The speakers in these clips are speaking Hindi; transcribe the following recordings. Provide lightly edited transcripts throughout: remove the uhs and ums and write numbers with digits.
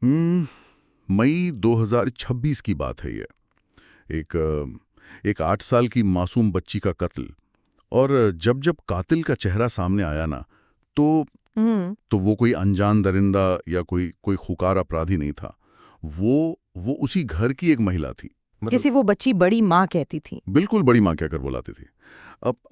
मई 2026 की बात है ये। एक 8 साल की मासूम बच्ची का कत्ल। और जब जब कातिल का चेहरा सामने आया ना, तो तो वो कोई अनजान दरिंदा या कोई कोई खुकार अपराधी नहीं था। वो उसी घर की एक महिला थी। जिसे वो बच्ची बड़ी माँ कहती थी। बिल्कुल बड़ी माँ कहकर बुलाती थी।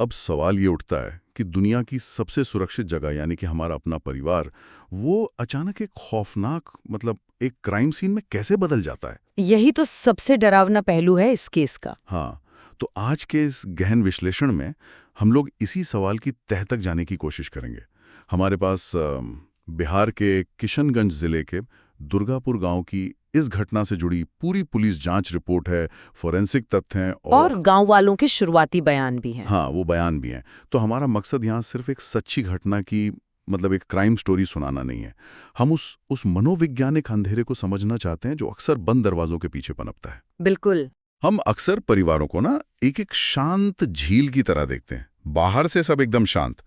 अब सवाल ये उठता है कि दुनिया की सबसे सुरक्षित जगह यानी कि हमारा अपना परिवार, वो अचानक एक खौफनाक एक क्राइम सीन में कैसे बदल जाता है। यही तो सबसे डरावना पहलू है इस केस का। हाँ, तो आज के इस गहन विश्लेषण में हम लोग इसी सवाल की तह तक जाने की कोशिश करेंगे। हमारे पास बिहार के किशनगंज जिले के दुर्गापुर गांव की इस घटना से जुड़ी पूरी पुलिस जांच रिपोर्ट है, फोरेंसिक तथ्य हैं और गांव वालों के शुरुआती बयान भी हैं। हाँ, वो बयान भी हैं। तो हमारा मकसद यहाँ सिर्फ एक सच्ची घटना की एक क्राइम स्टोरी सुनाना नहीं है। हम उस मनोवैज्ञानिक अंधेरे को समझना चाहते हैं जो अक्सर बंद दरवाजों के पीछे पनपता है। बिल्कुल। हम अक्सर परिवारों को ना एक एक शांत झील की तरह देखते हैं, बाहर से सब एकदम शांत।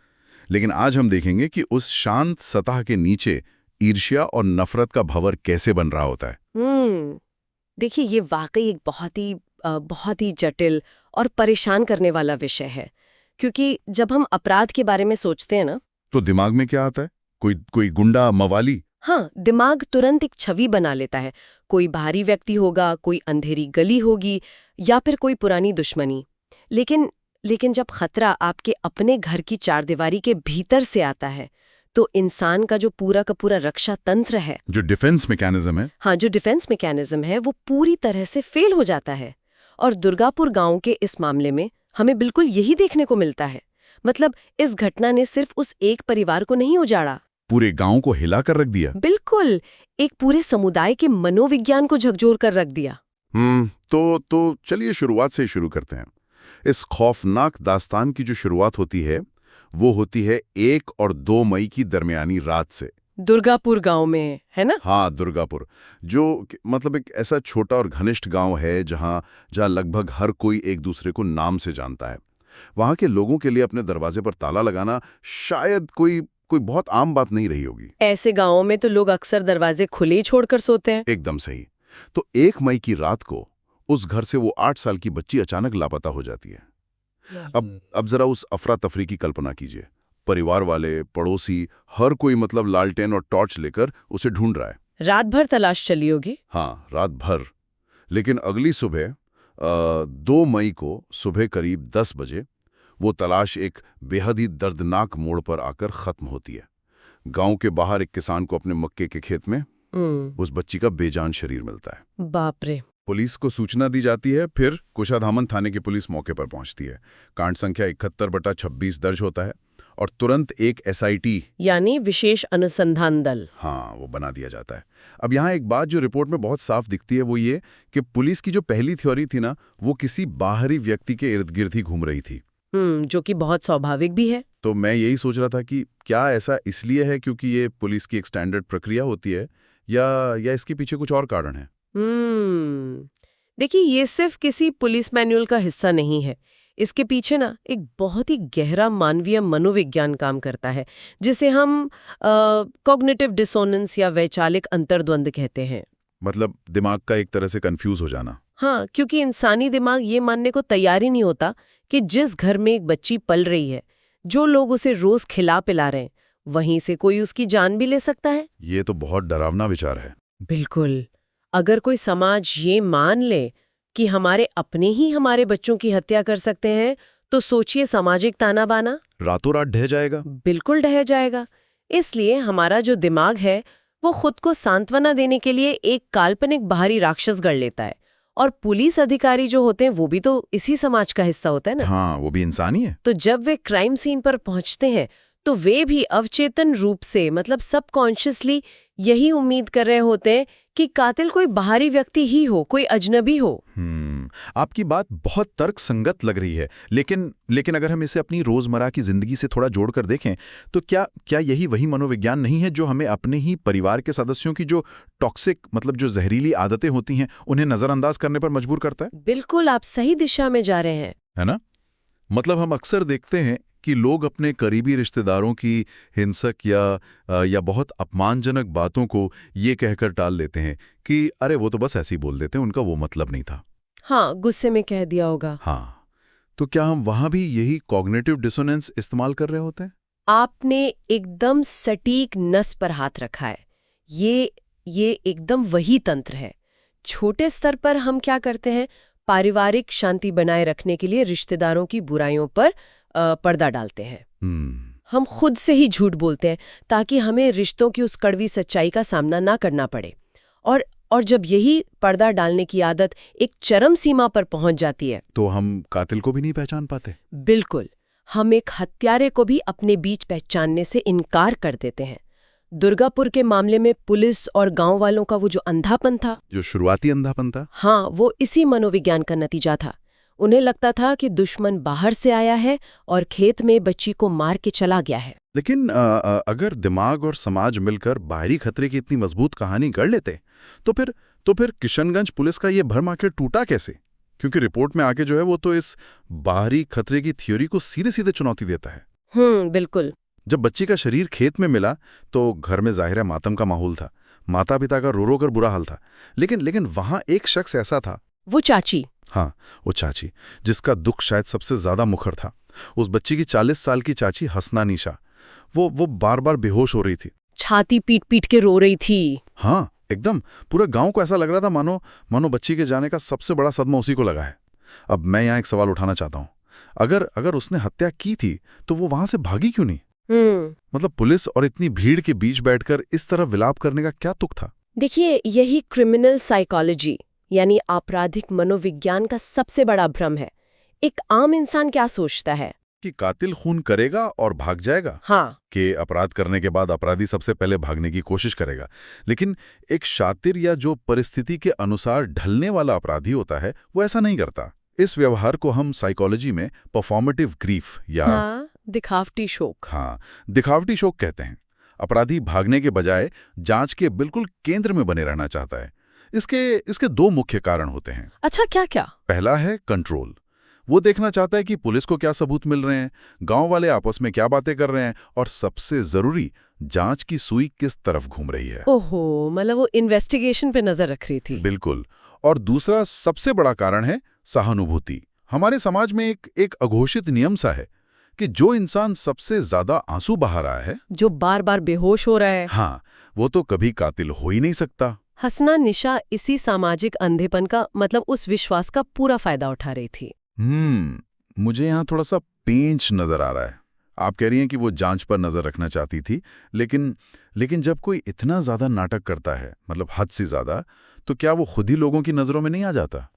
लेकिन आज हम देखेंगे कि उस शांत सतह के नीचे ईर्ष्या और नफरत का भंवर कैसे बन रहा होता है। देखिए, ये वाकई एक बहुत ही जटिल और परेशान करने वाला विषय है, क्योंकि जब हम अपराध के बारे में सोचते हैं ना, तो दिमाग में क्या आता है? कोई गुंडा, मवाली? हाँ, दिमाग तुरंत एक छवि बना लेता है। कोई बाहरी व्यक्ति होगा, कोई अंधेरी गली होगी, या फिर कोई पुरानी दुश्मनी। लेकिन जब खतरा आपके अपने घर की चारदीवारी के भीतर से आता है, तो इंसान का जो पूरा का पूरा रक्षा तंत्र है, जो डिफेंस मैकेनिज्म है, हाँ, जो डिफेंस मैकेनिज्म है, वो पूरी तरह से फेल हो जाता है। और दुर्गापुर गांव के इस मामले में हमें बिल्कुल यही देखने को मिलता है। इस घटना ने सिर्फ उस एक परिवार को नहीं उजाड़ा, पूरे गांव को हिला कर रख दिया। बिल्कुल, एक पूरे समुदाय के मनोविज्ञान को झकझोर कर रख दिया। तो चलिए शुरुआत से शुरू करते हैं। इस खौफनाक दास्तान की जो शुरुआत होती है, वो होती है 1 और 2 मई की दरमियानी रात से। दुर्गापुर गांव में, है ना? हाँ, दुर्गापुर, जो एक ऐसा छोटा और घनिष्ठ गांव है जहां लगभग हर कोई एक दूसरे को नाम से जानता है। वहां के लोगों के लिए अपने दरवाजे पर ताला लगाना शायद कोई बहुत आम बात नहीं रही होगी। ऐसे गांवों में तो लोग अक्सर दरवाजे खुले ही छोड़कर सोते हैं। एकदम सही। तो 1 मई की रात को उस घर से वो 8 साल की बच्ची अचानक लापता हो जाती है। अब जरा उस अफरा तफरी की कल्पना कीजिए। परिवार वाले, पड़ोसी, हर कोई लालटेन और टॉर्च लेकर उसे ढूंढ रहा है। रात भर तलाश चली होगी। हाँ, रात भर। लेकिन अगली सुबह 2 मई को सुबह करीब 10 बजे वो तलाश एक बेहद ही दर्दनाक मोड़ पर आकर खत्म होती है। गांव के बाहर एक किसान को अपने मक्के के खेत में उस बच्ची का बेजान शरीर मिलता है। बाप रे। पुलिस को सूचना दी जाती है, फिर कुशाधामन थाने की पुलिस मौके पर पहुंचती है। कांड संख्या 71/26 दर्ज होता है और तुरंत एक SIT यानी विशेष अनुसंधान दल, हाँ, वो बना दिया जाता है। अब यहाँ एक बात जो रिपोर्ट में बहुत साफ दिखती है वो ये कि पुलिस की जो पहली थ्योरी थी ना, वो किसी बाहरी व्यक्ति के इर्द गिर्द ही घूम रही थी। जो कि बहुत स्वाभाविक भी है। तो मैं यही सोच रहा था कि क्या ऐसा इसलिए है क्योंकि ये पुलिस की एक स्टैंडर्ड प्रक्रिया होती है, या इसके पीछे कुछ और कारण है? देखिए, ये सिर्फ किसी पुलिस मैनुअल का हिस्सा नहीं है। इसके पीछे ना एक बहुत ही गहरा मानवीय मनोविज्ञान काम करता है, जिसे हम कॉग्निटिव डिसोनेंस या वैचारिक अंतर्द्वंद कहते हैं। दिमाग का एक तरह से कंफ्यूज हो जाना। हाँ, क्योंकि इंसानी दिमाग ये मानने को तैयार ही नहीं होता कि जिस घर में एक बच्ची पल रही है, जो लोग उसे रोज खिला पिला रहे हैं, वहीं से कोई उसकी जान भी ले सकता है। ये तो बहुत डरावना विचार है। बिल्कुल। अगर कोई समाज ये मान ले कि हमारे अपने ही हमारे बच्चों की हत्या कर सकते हैं, तो सोचिए सामाजिक ताना बाना रातों रात ढह जाएगा। बिल्कुल ढह जाएगा। इसलिए हमारा जो दिमाग है, वो खुद को सांत्वना देने के लिए एक काल्पनिक बाहरी राक्षस गढ़ लेता है। और पुलिस अधिकारी जो होते हैं, वो भी तो इसी समाज का हिस्सा होता है ना। हाँ, वो भी इंसान ही है। तो जब वे क्राइम सीन पर पहुंचते हैं, तो वे भी अवचेतन रूप से सबकॉन्शियसली यही उम्मीद कर रहे होते हैं कि कातिल कोई बाहरी व्यक्ति ही हो, कोई अजनबी हो। आपकी बात बहुत तर्कसंगत लग रही है, लेकिन अगर हम इसे अपनी रोजमर्रा की जिंदगी से थोड़ा जोड़कर देखें, तो क्या यही वही मनोविज्ञान नहीं है जो हमें अपने ही परिवार के सदस्यों की जो टॉक्सिक जो जहरीली आदतें होती हैं, उन्हें नजरअंदाज करने पर मजबूर करता है? बिल्कुल, आप सही दिशा में जा रहे हैं, है ना? मतलब हम अक्सर देखते हैं कि लोग अपने करीबी रिश्तेदारों की हिंसक या बहुत अपमानजनक बातों को ये कहकर टाल लेते हैं कि अरे वो तो बस ऐसे ही बोल देते हैं, उनका वो मतलब नहीं था। हाँ, गुस्से में कह दिया होगा। हाँ, तो क्या हम वहां भी यही कॉग्निटिव डिसोनेंस इस्तेमाल कर रहे होते हैं? आपने एकदम सटीक नस पर हाथ रखा है। ये एकदम वही तंत्र है। छोटे स्तर पर हम क्या करते हैं, पारिवारिक शांति बनाए रखने के लिए रिश्तेदारों की बुराइयों पर पर्दा डालते हैं। हम खुद से ही झूठ बोलते हैं ताकि हमें रिश्तों की उस कड़वी सच्चाई का सामना ना करना पड़े। और जब यही पर्दा डालने की आदत एक चरम सीमा पर पहुंच जाती है, तो हम कातिल को भी नहीं पहचान पाते। बिल्कुल, हम एक हत्यारे को भी अपने बीच पहचानने से इनकार कर देते हैं। दुर्गापुर के मामले में पुलिस और गांव वालों का वो जो अंधापन था, जो शुरुआती अंधापन था, हाँ, वो इसी मनोविज्ञान का नतीजा था। उन्हें लगता था कि दुश्मन बाहर से आया है और खेत में बच्ची को मार के चला गया है। लेकिन अगर दिमाग और समाज मिलकर बाहरी खतरे की इतनी मजबूत कहानी गढ़ लेते तो फिर किशनगंज पुलिस का ये भरम आखिर टूटा कैसे? क्योंकि रिपोर्ट में आके जो है वो तो इस बाहरी खतरे की थ्योरी को सीधे सीधे चुनौती देता है। बिल्कुल। जब बच्ची का शरीर खेत में मिला तो घर में जाहिर है मातम का माहौल था, माता पिता का रो रो कर बुरा हाल था। लेकिन वहां एक शख्स ऐसा था, वो चाची। हाँ, वो चाची, जिसका दुख शायद सबसे ज्यादा मुखर था। उस बच्ची की 40 साल की चाची हसना निशा, वो बार बार बेहोश हो रही थी, छाती पीट पीट के रो रही थी। हाँ, एकदम पूरा गांव को ऐसा लग रहा था मानो बच्ची के जाने का सबसे बड़ा सदमा उसी को लगा है। अब मैं यहाँ एक सवाल उठाना चाहता हूँ, अगर उसने हत्या की थी तो वो वहां से भागी क्यों नहीं? मतलब पुलिस और इतनी भीड़ के बीच बैठकर इस तरह विलाप करने का क्या तुक था? देखिए, यही क्रिमिनल साइकोलॉजी यानी आपराधिक मनोविज्ञान का सबसे बड़ा भ्रम है। एक आम इंसान क्या सोचता है कि कातिल खून करेगा और भाग जाएगा। हाँ, कि अपराध करने के बाद अपराधी सबसे पहले भागने की कोशिश करेगा। लेकिन एक शातिर या जो परिस्थिति के अनुसार ढलने वाला अपराधी होता है वो ऐसा नहीं करता। इस व्यवहार को हम साइकोलॉजी में परफॉर्मेटिव ग्रीफ या दिखावटी शोक दिखावटी शोक कहते हैं। अपराधी भागने के बजाय जांच के बिल्कुल केंद्र में बने रहना चाहता है। इसके दो मुख्य कारण होते हैं। अच्छा, क्या क्या? पहला है कंट्रोल। वो देखना चाहता है कि पुलिस को क्या सबूत मिल रहे हैं, गांव वाले आपस में क्या बातें कर रहे हैं, और सबसे जरूरी, जांच की सुई किस तरफ घूम रही है। ओहो, मतलब वो इन्वेस्टिगेशन पे नजर रख रही थी। बिल्कुल। और दूसरा सबसे बड़ा कारण है सहानुभूति। हमारे समाज में एक अघोषित नियम सा है कि जो इंसान सबसे ज्यादा आंसू बहा रहा है, जो बार बार बेहोश हो रहा है, हाँ, वो तो कभी कातिल हो ही नहीं सकता। हसना निशा इसी सामाजिक अंधेपन का, मतलब उस विश्वास का पूरा फायदा उठा रही थी। मुझे यहाँ थोड़ा सा पेंच नजर आ रहा है। आप कह रही हैं कि वो जांच पर नजर रखना चाहती थी, लेकिन जब कोई इतना ज्यादा नाटक करता है, मतलब हद से ज्यादा, तो क्या वो खुद ही लोगों की नजरों में नहीं आ जाता?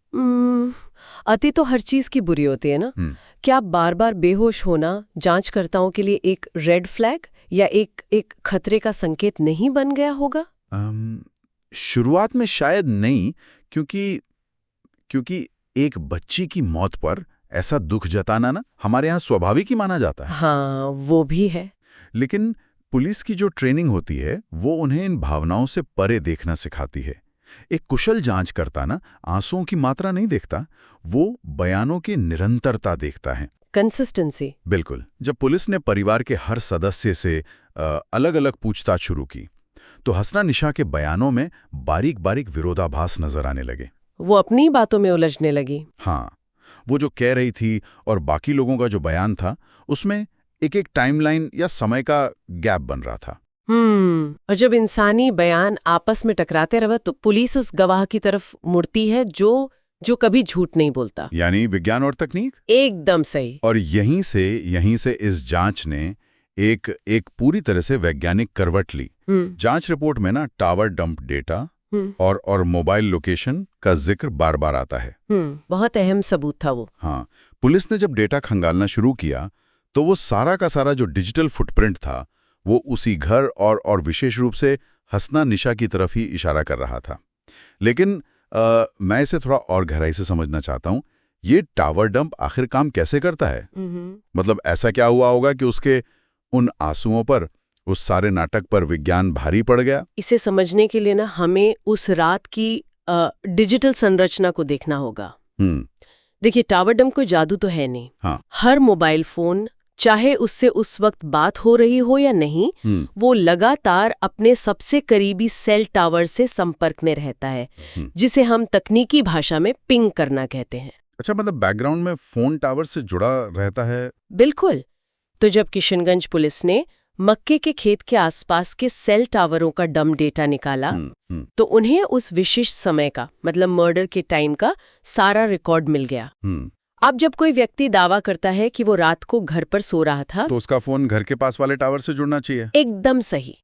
अति तो हर चीज की बुरी होती है ना। क्या बार बार बेहोश होना जांचकर्ताओं के लिए एक रेड फ्लैग या एक खतरे का संकेत नहीं बन गया होगा? शुरुआत में शायद नहीं, क्योंकि एक बच्ची की मौत पर ऐसा दुख जताना ना हमारे यहाँ स्वाभाविक ही माना जाता है। हाँ, वो भी है। लेकिन पुलिस की जो ट्रेनिंग होती है वो उन्हें इन भावनाओं से परे देखना सिखाती है। एक कुशल जांचकर्ता ना आंसुओं की मात्रा नहीं देखता, वो बयानों की निरंतरता देखता है। कंसिस्टेंसी। बिल्कुल। जब पुलिस ने परिवार के हर सदस्य से अलग अलग पूछताछ शुरू की तो हसना निशा के बयानों में बारीक बारीक विरोधाभास नजर आने लगे। वो अपनी बातों में उलझने लगी। हाँ, वो जो कह रही थी और बाकी लोगों का जो बयान था, उसमें एक टाइमलाइन या समय का गैप बन रहा था। और जब इंसानी बयान आपस में टकराते रहे तो पुलिस उस गवाह की तरफ मुड़ती है जो कभी झूठ नहीं बोलता। यानी विज्ञान और तकनीक। एकदम सही। और यहीं से इस जांच ने एक पूरी तरह से वैज्ञानिक करवट ली। जांच रिपोर्ट में ना टावर डंप डेटा और मोबाइल लोकेशन का जिक्र बार बार आता है। बहुत अहम सबूत था वो। हाँ, पुलिस ने जब डेटा खंगालना शुरू किया तो वो सारा का सारा जो डिजिटल फुटप्रिंट था वो उसी घर और विशेष रूप से हसना निशा की तरफ ही इशारा कर रहा था। लेकिन मैं इसे थोड़ा और गहराई से समझना चाहता हूँ। ये टावर डंप आखिर काम कैसे करता है? मतलब ऐसा क्या हुआ होगा कि उसके उन आंसुओं पर, उस सारे नाटक पर विज्ञान भारी पड़ गया? इसे समझने के लिए ना हमें उस रात की डिजिटल संरचना को देखना होगा। देखिए, टावर डंप कोई जादू तो है नहीं। हाँ। हर मोबाइल फोन, चाहे उससे उस वक्त बात हो रही हो या नहीं, वो लगातार अपने सबसे करीबी सेल टावर से संपर्क में रहता है, जिसे हम तकनीकी भाषा में पिंग करना कहते हैं। अच्छा, मतलब बैकग्राउंड में फोन टावर से जुड़ा रहता है। बिल्कुल। तो जब किशनगंज पुलिस ने मक्के के खेत के आसपास के सेल टावरों का डम डेटा निकाला, तो उन्हें उस विशिष्ट समय का, मतलब मर्डर के टाइम का सारा रिकॉर्ड मिल गया। अब जब कोई व्यक्ति दावा करता है कि वो रात को घर पर सो रहा था, तो उसका फोन घर के पास वाले टावर से जुड़ना चाहिए। एकदम सही।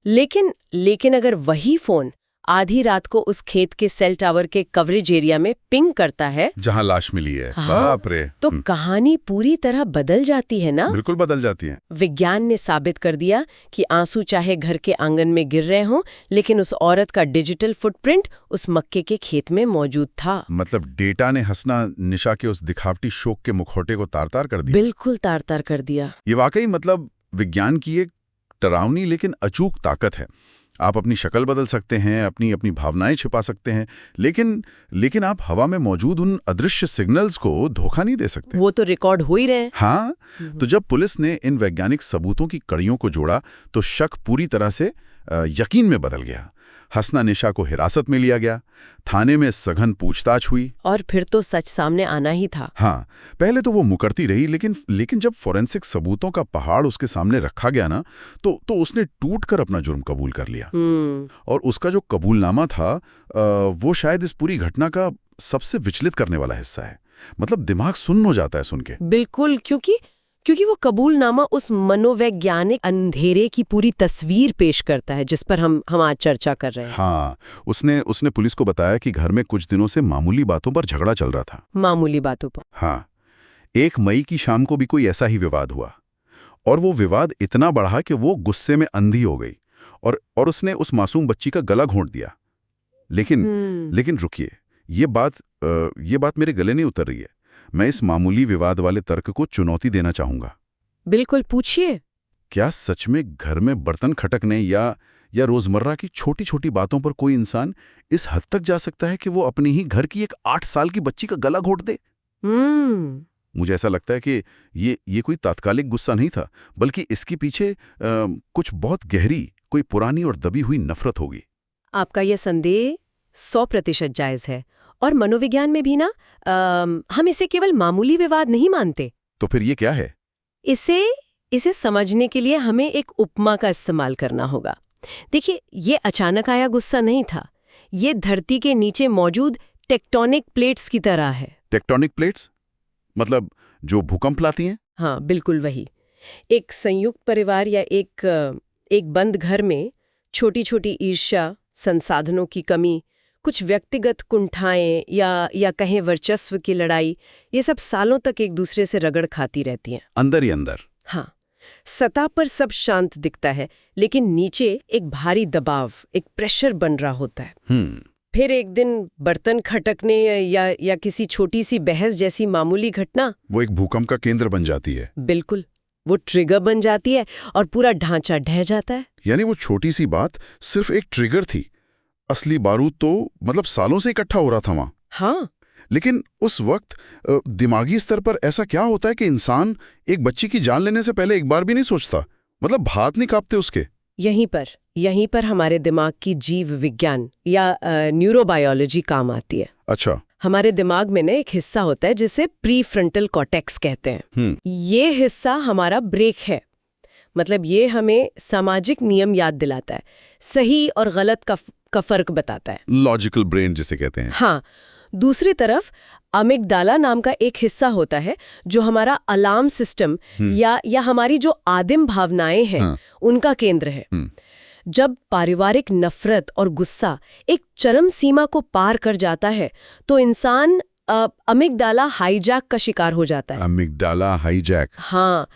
लेकिन अगर वही फोन आधी रात को उस खेत के सेल टावर के कवरेज एरिया में पिंग करता है, जहां लाश मिली है, हाँ, बाप रे, तो कहानी पूरी तरह बदल जाती है ना। बिल्कुल बदल जाती है। विज्ञान ने साबित कर दिया कि आंसू चाहे घर के आंगन में गिर रहे हों, लेकिन उस औरत का डिजिटल फुटप्रिंट उस मक्के के खेत में मौजूद था। मतलब डेटा ने हसना निशा के उस दिखावटी शोक के मुखौटे को तार-तार कर दिया। बिल्कुल तार-तार कर दिया। ये वाकई मतलब विज्ञान की एक डरावनी लेकिन अचूक ताकत है। आप अपनी शक्ल बदल सकते हैं, अपनी भावनाएं छिपा सकते हैं, लेकिन आप हवा में मौजूद उन अदृश्य सिग्नल्स को धोखा नहीं दे सकते। वो तो रिकॉर्ड हो ही रहे हैं। हाँ, तो जब पुलिस ने इन वैज्ञानिक सबूतों की कड़ियों को जोड़ा, तो शक पूरी तरह से यकीन में बदल गया। हसना निशा को हिरासत में लिया गया, थाने में सघन पूछताछ हुई, और फिर तो सच सामने आना ही था। हाँ, पहले तो वो मुकरती रही, लेकिन जब फोरेंसिक सबूतों का पहाड़ उसके सामने रखा गया ना, तो उसने टूटकर अपना जुर्म कबूल कर लिया। और उसका जो कबूलनामा था, वो शायद इस पूरी घटना का सबसे विचलित करने वाला हिस्सा है। मतलब दिमाग सुन्न हो जाता है सुन के। बिल्कुल, क्योंकि वो कबूलनामा उस मनोवैज्ञानिक अंधेरे की पूरी तस्वीर पेश करता है, जिस पर हम आज चर्चा कर रहे हैं। हाँ, उसने पुलिस को बताया कि घर में कुछ दिनों से मामूली बातों पर झगड़ा चल रहा था। मामूली बातों पर? हाँ, 1 मई की शाम को भी कोई ऐसा ही विवाद हुआ, और वो विवाद इतना बढ़ा कि वो गुस्से में अंधी हो गई और उसने उस मासूम बच्ची का गला घोंट दिया। लेकिन रुकिए, ये बात मेरे गले नहीं उतर रही है। मैं इस मामूली विवाद वाले तर्क को चुनौती देना चाहूंगा। बिल्कुल, पूछिए। क्या सच में घर में बर्तन खटकने या रोजमर्रा की छोटी छोटी बातों पर कोई इंसान इस हद तक जा सकता है कि वो अपनी ही घर की एक 8 साल की बच्ची का गला घोंट दे? मुझे ऐसा लगता है कि ये कोई तात्कालिक गुस्सा नहीं था, बल्कि इसके पीछे कुछ बहुत गहरी, कोई पुरानी और दबी हुई नफरत होगी। आपका यह संदेह 100% जायज है। और मनोविज्ञान में भी ना, हम इसे केवल मामूली विवाद नहीं मानते। तो फिर ये क्या है? इसे समझने के लिए हमें एक उपमा का इस्तेमाल करना होगा। देखिए, ये अचानक आया गुस्सा नहीं था। ये धरती के नीचे मौजूद टेक्टोनिक प्लेट्स की तरह है। Tectonic plates? मतलब जो भूकंप लाती हैं? हाँ, बिल्कुल वही। एक संयुक्त परिवार या एक बंद घर में छोटी छोटी ईर्ष्या, संसाधनों की कमी, कुछ व्यक्तिगत कुंठाएं या कहें वर्चस्व की लड़ाई, ये सब सालों तक एक दूसरे से रगड़ खाती रहती हैं। अंदर ही अंदर। हाँ, सतह पर सब शांत दिखता है, लेकिन नीचे एक भारी दबाव, एक प्रेशर बन रहा होता है। फिर एक दिन बर्तन खटकने या किसी छोटी सी बहस जैसी मामूली घटना, वो एक भूकंप का केंद्र बन जाती है। बिल्कुल, वो ट्रिगर बन जाती है और पूरा ढांचा ढह जाता है। यानी वो छोटी सी बात सिर्फ एक ट्रिगर थी, असली बारूद तो मतलब सालों से इकट्ठा हो रहा था वहां। हाँ, लेकिन उस वक्त दिमागी स्तर पर ऐसा क्या होता है कि इंसान एक बच्ची की जान लेने से पहले एक बार भी नहीं सोचता? मतलब हाथ नहीं कांपते उसके? यहीं पर हमारे दिमाग की जीव विज्ञान या न्यूरोबायोलॉजी काम आती है। अच्छा। हमारे दिमाग में ना एक हिस्सा होता है जिसे प्रीफ्रंटल कॉर्टेक्स कहते हैं। ये हिस्सा हमारा ब्रेक है। मतलब ये हमें सामाजिक नियम याद दिलाता है, सही और गलत का फर्क बताता है। लॉजिकल ब्रेन जिसे कहते हैं। हाँ, दूसरी तरफ अमिगडाला नाम का एक हिस्सा होता है जो हमारा अलार्म सिस्टम या हमारी जो आदिम भावनाएं हैं, उनका केंद्र है। जब पारिवारिक नफरत और गुस्सा एक चरम सीमा को पार कर जाता है, तो इंसान अमिगडाला हाईजैक का शिकार हो जाता है। Amygdala hijack? हाँ,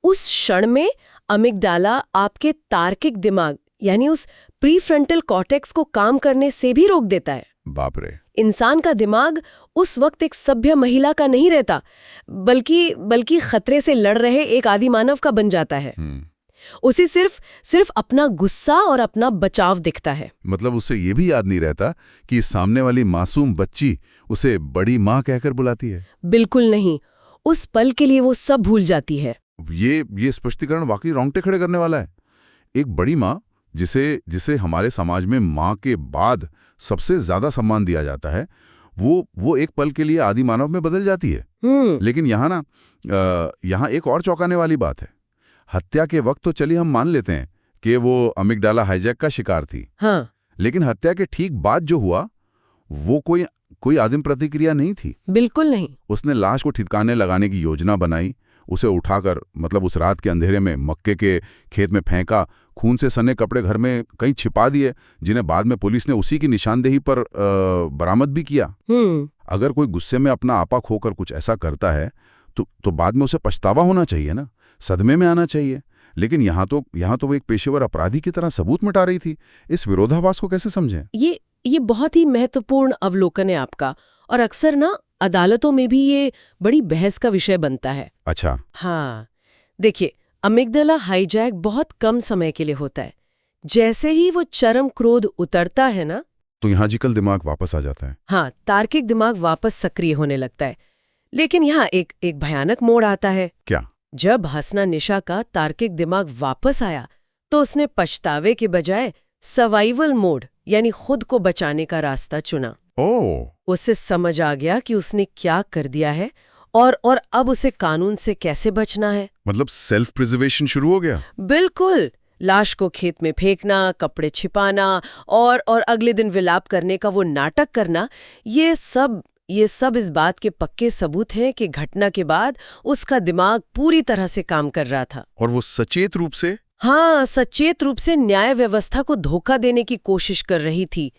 उस क्षण में अमिगडाला आपके तार्किक दिमाग यानी उस प्रीफ्रंटल कॉर्टेक्स को काम करने से भी रोक देता है। बाप रे। इंसान का दिमाग उस वक्त एक सभ्य महिला का नहीं रहता, बल्कि खतरे से लड़ रहे एक आदिमानव का बन जाता है। उसे सिर्फ अपना गुस्सा और अपना बचाव दिखता है। मतलब उसे ये भी याद नहीं रहता कि सामने वाली मासूम बच्ची उसे बड़ी माँ कहकर बुलाती है। बिल्कुल नहीं। उस पल के लिए वो सब भूल जाती है। ये स्पष्टीकरण वाकई रोंगटे खड़े करने वाला है। एक बड़ी माँ जिसे हमारे समाज में माँ के बाद सबसे ज्यादा सम्मान दिया जाता है, वो एक पल के लिए आदि मानव में बदल जाती है। लेकिन यहाँ एक और चौंकाने वाली बात है। हत्या के वक्त तो चलिए हम मान लेते हैं कि वो अमिगडाला हाईजैक का शिकार थी। हाँ। लेकिन हत्या के ठीक बाद जो हुआ वो कोई आदिम प्रतिक्रिया नहीं थी। बिल्कुल नहीं। उसने लाश को ठिकाने लगाने की योजना बनाई, उसे उठाकर मतलब उस रात के अंधेरे में मक्के के खेत में फेंका, खून से सने कपड़े घर में कहीं छिपा दिए, जिन्हें बाद में पुलिस ने उसी की निशानदेही पर बरामद भी किया। अगर कोई गुस्से में अपना आपा खोकर कुछ ऐसा करता है तो बाद में उसे पछतावा होना चाहिए ना, सदमे में आना चाहिए। लेकिन यहाँ तो वो एक पेशेवर अपराधी की तरह सबूत मिटा रही थी। इस विरोधाभास को कैसे समझें? ये बहुत ही महत्वपूर्ण अवलोकन है आपका, और अक्सर ना अदालतों में भी ये बड़ी बहस का विषय बनता है। अच्छा। हाँ, देखिए, अमिगडाला हाईजैक बहुत कम समय के लिए होता है। जैसे ही वो चरम क्रोध उतरता है ना, तो यहाँ जिकल दिमाग वापस आ जाता है। हाँ, तार्किक दिमाग वापस सक्रिय होने लगता है। लेकिन यहाँ एक भयानक मोड़ आता है। क्या? जब हसना निशा का तार्किक दिमाग वापस आया तो उसने पछतावे के बजाय सर्वाइवल मोड यानी खुद को बचाने का रास्ता चुना। उसे समझ आ गया कि उसने क्या कर दिया है और अब उसे कानून से कैसे बचना है। मतलब सेल्फ प्रिजर्वेशन शुरू हो गया। बिल्कुल। लाश को खेत में फेंकना, कपड़े छिपाना और अगले दिन विलाप करने का वो नाटक करना, ये सब इस बात के पक्के सबूत हैं कि घटना के बाद उसका दिमाग पूरी तरह से काम कर रहा था। और वो सचेत रूप से सचेत रूप से न्याय व्यवस्था को धोखा देने की कोशिश कर रही थी।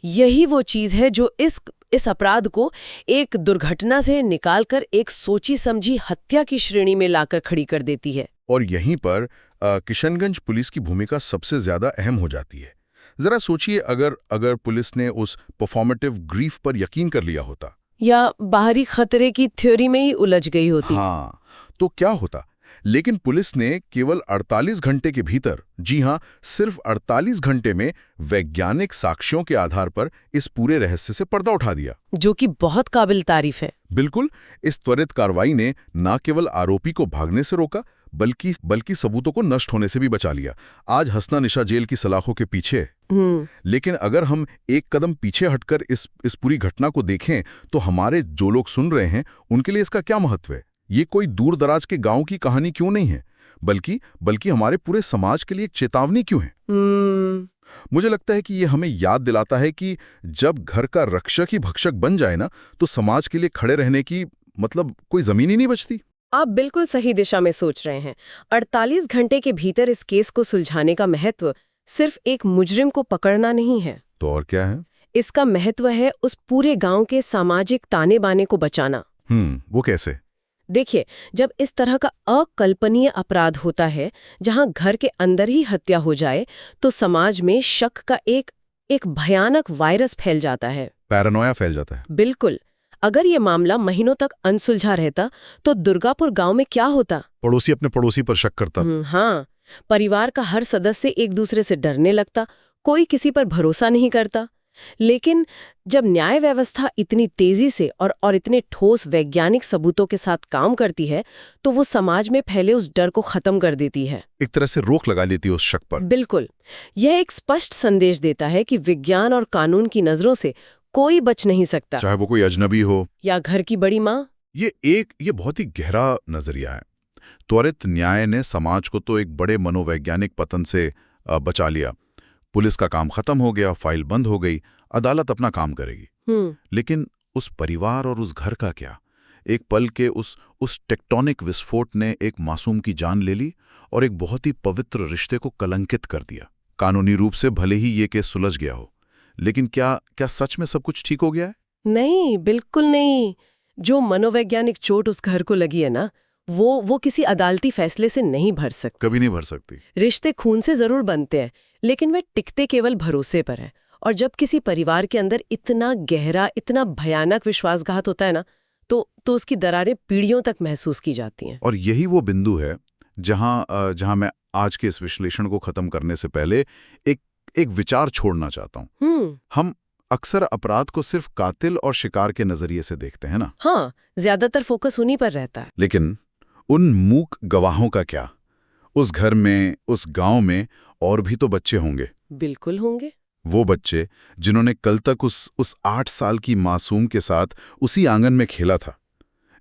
यही वो चीज है जो इस अपराध को एक दुर्घटना से निकालकर एक सोची समझी हत्या की श्रेणी में लाकर खड़ी कर देती है। और यहीं पर किशनगंज पुलिस की भूमिका सबसे ज्यादा अहम हो जाती है। जरा सोचिए, अगर पुलिस ने उस परफॉर्मेटिव ग्रीफ पर यकीन कर लिया होता या बाहरी खतरे की थ्योरी में ही उलझ गई होती, हाँ, तो क्या होता? लेकिन पुलिस ने केवल 48 घंटे के भीतर, जी हां, सिर्फ 48 घंटे में वैज्ञानिक साक्ष्यों के आधार पर इस पूरे रहस्य से पर्दा उठा दिया, जो कि बहुत काबिल तारीफ है। बिल्कुल। इस त्वरित कार्रवाई ने न केवल आरोपी को भागने से रोका बल्कि सबूतों को नष्ट होने से भी बचा लिया। आज हसना निशा जेल की सलाखों के पीछे। लेकिन अगर हम एक कदम पीछे हटकर इस पूरी घटना को देखें तो हमारे जो लोग सुन रहे हैं उनके लिए इसका क्या महत्व है? ये कोई दूर दराज के गांव की कहानी क्यों नहीं है, बल्कि हमारे पूरे समाज के लिए एक चेतावनी क्यों है? मुझे लगता है कि ये हमें याद दिलाता है कि जब घर का रक्षक ही भक्षक बन जाए ना, तो समाज के लिए खड़े रहने की मतलब कोई जमीन ही नहीं बचती। आप बिल्कुल सही दिशा में सोच रहे हैं। 48 घंटे के भीतर इस केस को सुलझाने का महत्व सिर्फ एक मुजरिम को पकड़ना नहीं है। तो और क्या है? इसका महत्व है उस पूरे गांव के सामाजिक ताने बाने को बचाना। वो कैसे? देखिए, जब इस तरह का अकल्पनीय अपराध होता है जहां घर के अंदर ही हत्या हो जाए, तो समाज में शक का एक भयानक वायरस फैल जाता है, पैरानोया फैल जाता है। बिल्कुल। अगर ये मामला महीनों तक अनसुलझा रहता तो दुर्गापुर गांव में क्या होता? पड़ोसी अपने पड़ोसी पर शक करता। हाँ, परिवार का हर सदस्य एक दूसरे से डरने लगता, कोई किसी पर भरोसा नहीं करता। लेकिन जब न्याय व्यवस्था इतनी तेजी से और इतने ठोस वैज्ञानिक सबूतों के साथ काम करती है, तो वो समाज में फैले उस डर को खत्म कर देती है, एक तरह से रोक लगा लेती है उस शक पर। बिल्कुल। यह एक स्पष्ट संदेश देता है कि विज्ञान और कानून की नजरों से कोई बच नहीं सकता, चाहे वो कोई अजनबी हो या घर की बड़ी माँ। ये बहुत ही गहरा नजरिया है। त्वरित न्याय ने समाज को तो एक बड़े मनोवैज्ञानिक पतन से बचा लिया। पुलिस का काम खत्म हो गया, फाइल बंद हो गई, अदालत अपना काम करेगी। लेकिन उस परिवार और उस घर का क्या? एक पल के उस टेक्टोनिक विस्फोट ने एक मासूम की जान ले ली और एक बहुत ही पवित्र रिश्ते को कलंकित कर दिया। कानूनी रूप से भले ही ये केस सुलझ गया हो, लेकिन क्या सच में सब कुछ ठीक हो गया है? नहीं, बिल्कुल नहीं। जो मनोवैज्ञानिक चोट उस घर को लगी है ना, वो किसी अदालती फैसले से नहीं भर सकती। कभी नहीं भर सकती। रिश्ते खून से जरूर बनते हैं, लेकिन वे टिकते केवल भरोसे पर है। और जब किसी परिवार के अंदर इतना गहरा, इतना भयानक विश्वासघात होता है ना, तो उसकी दरारें पीढ़ियों तक महसूस की जाती हैं। और यही वो बिंदु है जहां मैं आज के इस विश्लेषण को खत्म करने से पहले एक विचार छोड़ना चाहता हूं। हम अक्सर अपराध को सिर्फ कातिल और शिकार के नजरिए से देखते हैं ना। हाँ, ज्यादातर फोकस उन्हीं पर रहता है। लेकिन उन मूक गवाहों का क्या? उस घर में, उस गांव में और भी तो बच्चे होंगे। बिल्कुल होंगे। वो बच्चे जिन्होंने कल तक उस 8 साल की मासूम के साथ उसी आंगन में खेला था,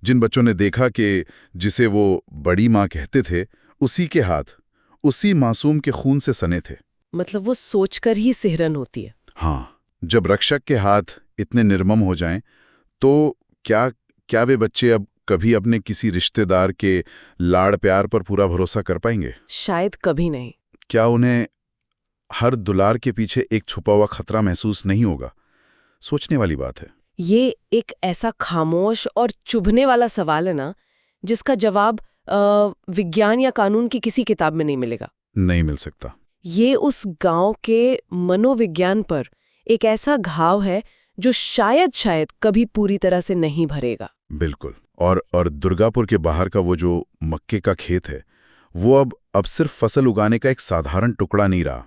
जिन बच्चों ने देखा कि जिसे वो बड़ी माँ कहते थे, उसी के हाथ उसी मासूम के खून से सने थे। मतलब वो सोचकर ही सिहरन होती है। हाँ, जब रक्षक के हाथ इतने निर्मम हो जाएं, तो क्या वे बच्चे अब कभी अपने किसी रिश्तेदार के लाड़ प्यार पर पूरा भरोसा कर पाएंगे? शायद कभी नहीं। क्या उन्हें हर दुलार के पीछे एक छुपा हुआ खतरा महसूस नहीं होगा? सोचने वाली बात है। ये एक ऐसा खामोश और चुभने वाला सवाल है ना, जिसका जवाब विज्ञान या कानून की किसी किताब में नहीं मिलेगा। नहीं मिल सकता। ये उस गांव के मनोविज्ञान पर एक ऐसा घाव है जो शायद कभी पूरी तरह से नहीं भरेगा। बिल्कुल। और दुर्गापुर के बाहर का वो जो मक्के का खेत है, वो अब सिर्फ फसल उगाने का एक साधारण टुकड़ा नहीं रहा।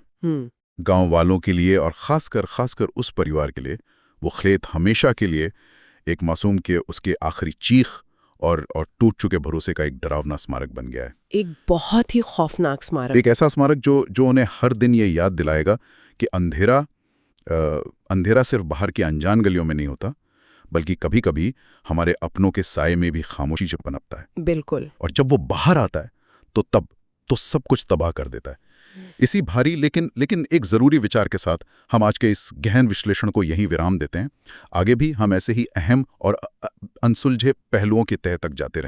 गांव वालों के लिए और खासकर उस परिवार के लिए वो खेत हमेशा के लिए एक मासूम के उसके आखिरी चीख और टूट चुके भरोसे का एक डरावना स्मारक बन गया है। एक बहुत ही खौफनाक स्मारक। एक ऐसा स्मारक जो उन्हें हर दिन ये याद दिलाएगा कि अंधेरा सिर्फ बाहर की अनजान गलियों में नहीं होता, बल्कि कभी-कभी हमारे अपनों के साये में भी खामोशी से पनपता है। बिल्कुल। और जब वो बाहर आता है तो सब कुछ तबाह कर देता है। इसी भारी लेकिन एक जरूरी विचार के साथ हम आज के इस गहन विश्लेषण को यहीं विराम देते हैं। आगे भी हम ऐसे ही अहम और अनसुलझे पहलुओं के तह तक जाते रहेंगे।